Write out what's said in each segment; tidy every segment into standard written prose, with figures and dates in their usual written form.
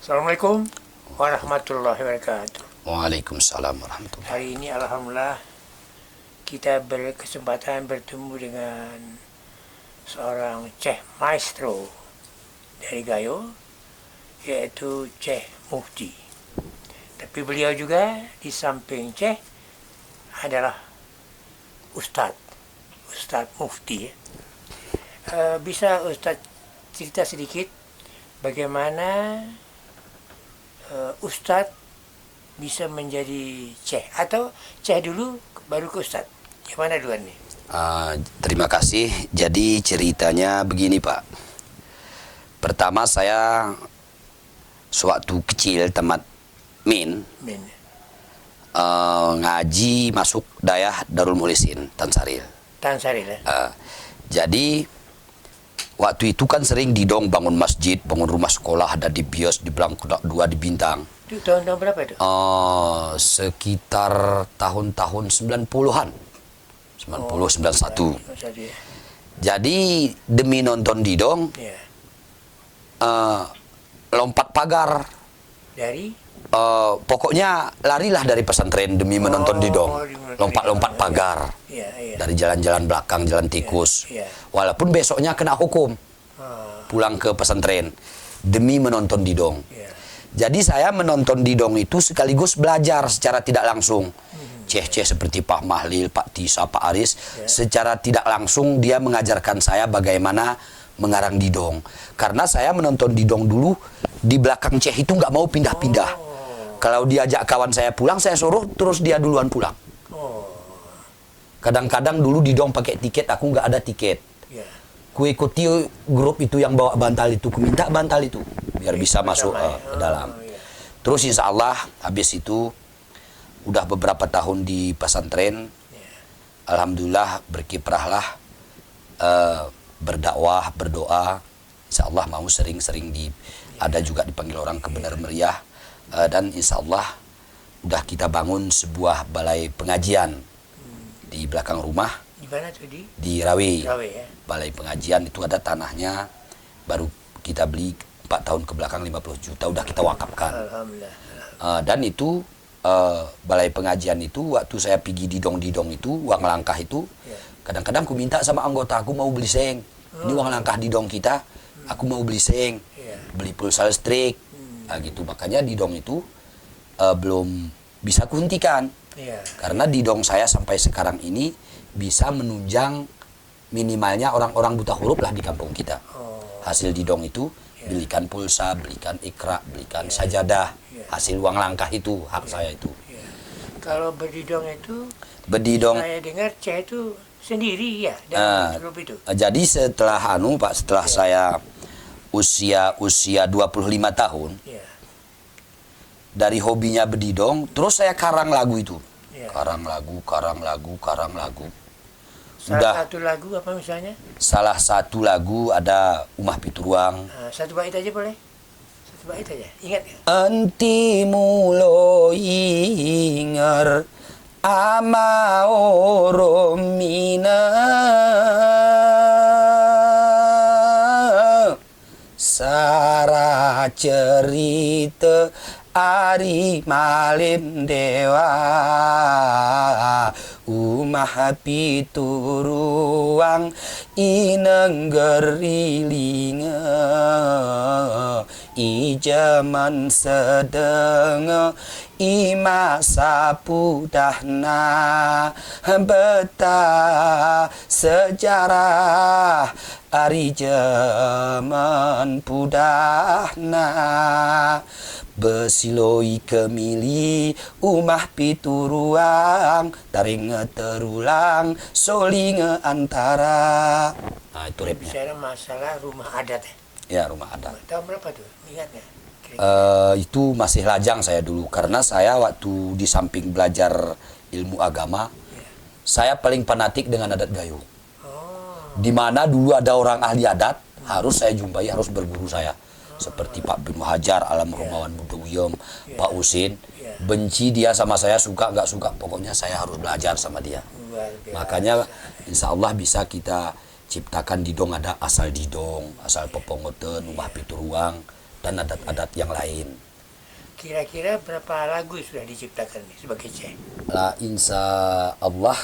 Assalamualaikum warahmatullahi wabarakatuh. Waalaikumsalam warahmatullahi. Hari ini alhamdulillah kita berkesempatan bertemu dengan seorang Ceh Maestro dari Gayo, yaitu Ceh Mufti. Tapi beliau juga di samping Ceh adalah Ustadz Mufti. Bisa Ustadz cerita sedikit bagaimana Ustadz bisa menjadi Ceh, atau Ceh dulu baru ke Ustadz? Yang mana duluan nih? Terima kasih. Jadi ceritanya begini Pak. Pertama saya sewaktu kecil tamat min ngaji masuk dayah Darul Mukhlisin Tansaril. Ya? Jadi waktu itu kan sering didong bangun masjid, bangun rumah sekolah, ada di Bios, di Blangkota 2 di Bintang. Itu tahun-tahun berapa itu? Sekitar tahun-tahun 90-an. 91. Ya. Jadi demi nonton didong, Ya. lompat pagar. Dari? Pokoknya larilah dari pesantren demi menonton didong. Lompat-lompat pagar. Ya. Dari jalan-jalan belakang, jalan tikus. Ya. Walaupun besoknya kena hukum. Pulang ke pesantren demi menonton didong. Ya. Jadi saya menonton didong itu sekaligus belajar secara tidak langsung. Ceh-ceh seperti Pak Mahlil, Pak Tisa, Pak Aris, secara tidak langsung dia mengajarkan saya bagaimana mengarang didong. Karena saya menonton didong dulu, di belakang Ceh itu nggak mau pindah-pindah. Kalau diajak kawan saya pulang, saya suruh terus dia duluan pulang. Kadang-kadang dulu didong pakai tiket, aku nggak ada tiket. Ya. Ku ikuti grup itu yang bawa bantal itu, ku minta bantal itu biar bisa masuk ke dalam. Terus insya Allah habis itu udah beberapa tahun di pesantren, alhamdulillah berkiprahlah, berdakwah, berdoa. Insya Allah mau sering-sering ada juga dipanggil orang ke Benar Meriah, dan insya Allah udah kita bangun sebuah balai pengajian di belakang rumah. Di mana tuh? Di Rawi. Ya. Balai pengajian itu ada tanahnya, baru kita beli 4 tahun ke belakang 50 juta udah kita wakafkan. Alhamdulillah. Dan itu balai pengajian itu waktu saya pergi didong-didong itu, uang langkah itu, kadang-kadang aku minta sama anggota aku mau beli seng. Ini uang langkah didong kita, aku mau beli seng, beli pulsa listrik, gitu. Makanya didong itu belum bisa kuhentikan. Karena didong saya sampai sekarang ini bisa menunjang minimalnya orang-orang buta huruf lah di kampung kita. Hasil didong itu belikan pulsa, belikan ikra, belikan sajadah. Hasil uang langkah itu hak saya itu. Kalau berdidong itu, Berdidong. saya dengar Ceh itu sendiri ya dalam grup itu. Jadi setelah Pak, setelah saya usia 25 tahun, dari hobinya berdidong, terus saya karang lagu itu. Karang lagu. Salah satu lagu apa misalnya? Salah satu lagu ada Umah Pituruang. Satu bait aja boleh? Satu bait aja, ingat ya? Enti mulo inger ama oromina sara cerita Ari malim dewa umah pituruang ineng gerilinga ijaman sedeng ima sapudahna beta sejarah ari jaman pudahna besiloi kemili umah pituruang taring terulang solinge antara. Nah itu rapnya. Bicara masalah rumah adat ya? Ya rumah adat. Tahun berapa tuh? Ingat nggak? Itu masih lajang saya dulu karena saya waktu di samping belajar ilmu agama, saya paling fanatik dengan adat Gayo. Di mana dulu ada orang ahli adat harus saya jumpai, harus berguru saya. Seperti Pak bin Muhajar, Alam Rumawan Budawiyom, Pak Usin. Benci dia sama saya, suka nggak suka, pokoknya saya harus belajar sama dia. Makanya insya Allah bisa kita ciptakan didong, ada asal didong, asal pepongoten, umah pituruang, dan adat-adat yang lain. Kira-kira berapa lagu sudah diciptakan nih sebagai Ceh? Lah insya Allah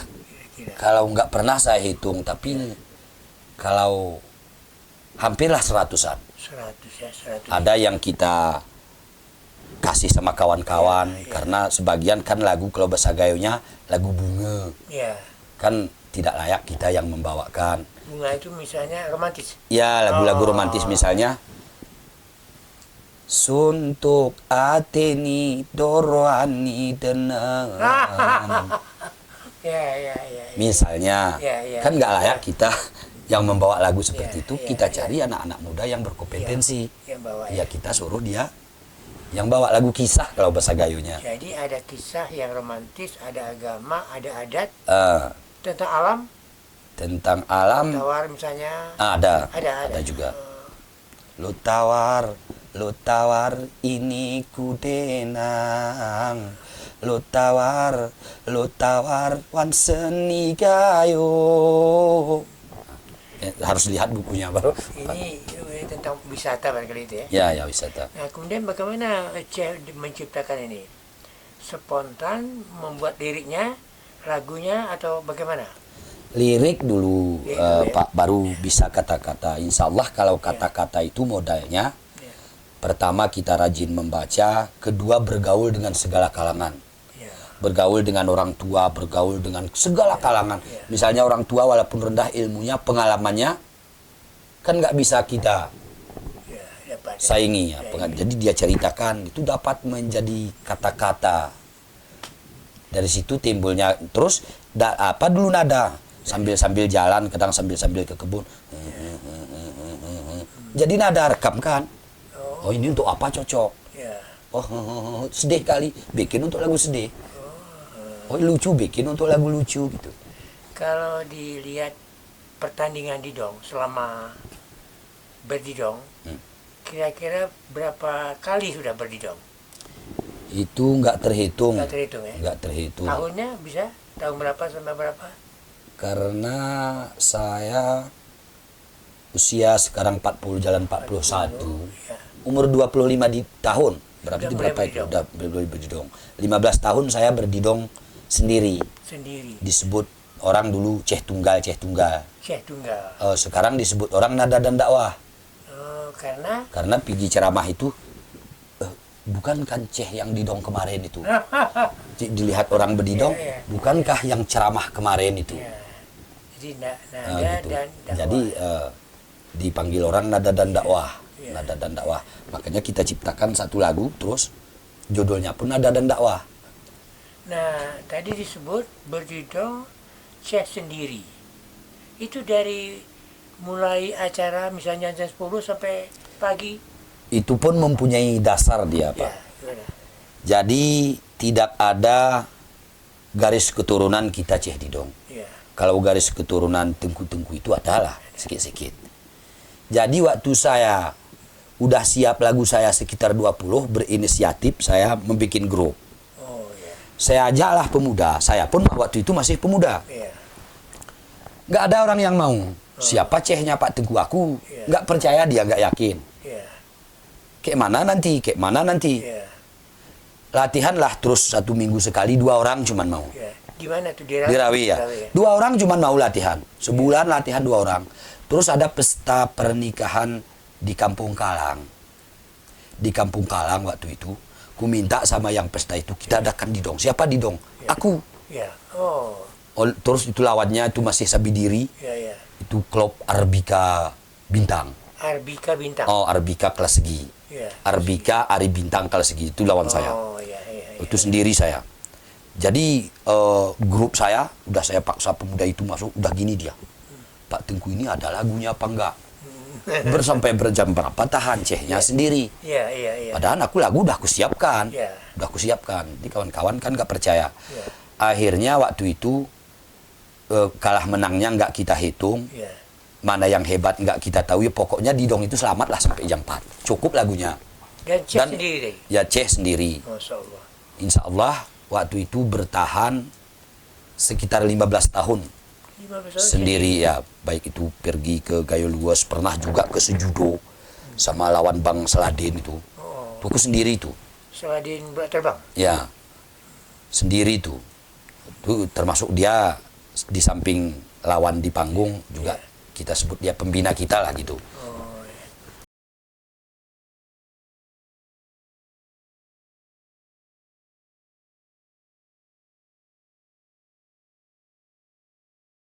Kira-kira kalau nggak pernah saya hitung, tapi kalau hampirlah 100-an. 100 ya, 100. Ada yang kita kasih sama kawan-kawan, Ya, ya. karena sebagian kan lagu kalau bahasa Gayonya lagu bunga, Ya, kan tidak layak kita yang membawakan. bunga itu misalnya romantis. Ya lagu-lagu Oh. romantis misalnya Suntuk ateni doroani denang. Ya, ya, ya. Misalnya, Ya, ya. kan nggak layak kita yang membawa lagu seperti Ya, itu. ya, Kita ya. cari anak-anak muda yang berkompetensi. Yang bawa Ya kita suruh dia yang bawa lagu kisah kalau bahasa Gayunya. Jadi ada kisah yang romantis, ada agama, ada adat, Eh, tentang alam, tentang alam tawar misalnya. ada Ada. juga. Lu tawar ini ku denang. Lu tawar wan seni gayo. Harus lihat bukunya baru. Ini tentang wisata barangkali itu ya. Ya wisata. Nah, kemudian bagaimana Ceh menciptakan ini? Spontan membuat liriknya, lagunya, atau bagaimana? Lirik dulu Lirik dulu, ya. Pak, baru bisa kata-kata. Insya Allah kalau kata-kata itu modalnya, Ya. pertama kita rajin membaca, kedua bergaul dengan segala kalangan. Ya. Bergaul dengan orang tua, bergaul dengan segala kalangan. Ya. Misalnya orang tua walaupun rendah ilmunya, pengalamannya, kan nggak bisa kita Ya, dapat. saingi. Ya. Ya. Jadi dia ceritakan, itu dapat menjadi kata-kata. Dari situ timbulnya, terus apa dulu nada. Sambil jalan, kadang sambil ke kebun. Jadi nada rekam kan. Oh ini untuk apa cocok? Ya. Oh sedih kali, bikin untuk lagu sedih. Oh lucu, bikin untuk lagu lucu gitu. Kalau dilihat pertandingan didong selama berdidong, kira-kira berapa kali sudah berdidong? Itu nggak terhitung. Nggak terhitung ya? Nggak terhitung. Tahunnya bisa? Tahun berapa sampai berapa? Karena saya usia sekarang 40 jalan 41. Ya. Umur 25 tahun. Berarti Udah berapa mulai itu? Udah mulai berdidong. 15 tahun saya berdidong sendiri. Sendiri. Disebut orang dulu Ceh Tunggal. Ceh tunggal. Sekarang disebut orang nada dan dakwah. Oh, karena Karena pergi ceramah itu bukan kan Ceh yang didong kemarin itu. Dilihat orang berdidong, Ya, ya. bukankah yang ceramah kemarin itu? ya. Jadi nada Gitu. dan dakwah. Jadi dipanggil orang nada dan dakwah. Ya. Nada dan dakwah. Makanya kita ciptakan satu lagu, terus judulnya pun nada dan dakwah. Nah, tadi disebut berdidong Ceh sendiri. Itu dari mulai acara misalnya jam 10 sampai pagi. Itu pun mempunyai dasar dia, Pak. Ya, gimana? Jadi tidak ada garis keturunan kita Ceh Didong. Ya. Kalau garis keturunan Tengku-Tengku itu adalah sikit-sikit. Jadi waktu saya udah siap lagu saya sekitar 20, berinisiatif saya membuat grup. Oh, ya. Saya ajaklah pemuda, saya pun waktu itu masih pemuda. Ya. Nggak ada orang yang mau. Siapa Cehnya Pak Tengku aku? Iya. Nggak percaya dia, nggak yakin. Ya. Kayak mana nanti? Ya. Latihan lah terus 1 minggu sekali, 2 orang cuman mau. Ya. Di mana tuh? Di Di Rawi ya. 2 orang cuman mau latihan. Sebulan latihan 2 orang. Terus ada pesta pernikahan di Kampung Kalang. Di Kampung Kalang waktu itu, ku minta sama yang pesta itu, kita adakan didong. Siapa didong? Ya. Aku. Ya. Oh. Terus itu lawannya itu masih Sabidiri. Ya, ya. Itu klub Arbika Bintang. Arbika Bintang. Oh, Arbika kelas segi. Ya. Arbika Ari Bintang kelas segi. Itu lawan saya. Oh, ya, ya, ya. Itu sendiri saya. Jadi grup saya, udah saya paksa pemuda itu masuk, udah gini dia. Pak Tengku ini ada lagunya apa enggak? Sampai berjam berapa tahan Cehnya sendiri. Ya, ya, ya. Padahal aku lagu udah aku siapkan. Ya. Udah aku siapkan. Jadi kawan-kawan kan nggak percaya. Ya. Akhirnya waktu itu kalah menangnya nggak kita hitung. Ya. Mana yang hebat nggak kita tahu. Ya, pokoknya didong itu selamat lah sampai jam 4. Cukup lagunya. Dan Ceh sendiri deh. Ya Ceh sendiri. Masya Allah. Insya Allah waktu itu bertahan sekitar 15 tahun 15 tahun sendiri ya. Baik itu pergi ke Gayo Luas, pernah juga ke Sejudo. sama lawan Bang Seladin itu. Oh, Tuh aku sendiri tuh. Seladin Bola Terbang. Ya, sendiri tuh. Tuh termasuk dia di samping lawan di panggung juga kita sebut dia pembina kita lah gitu.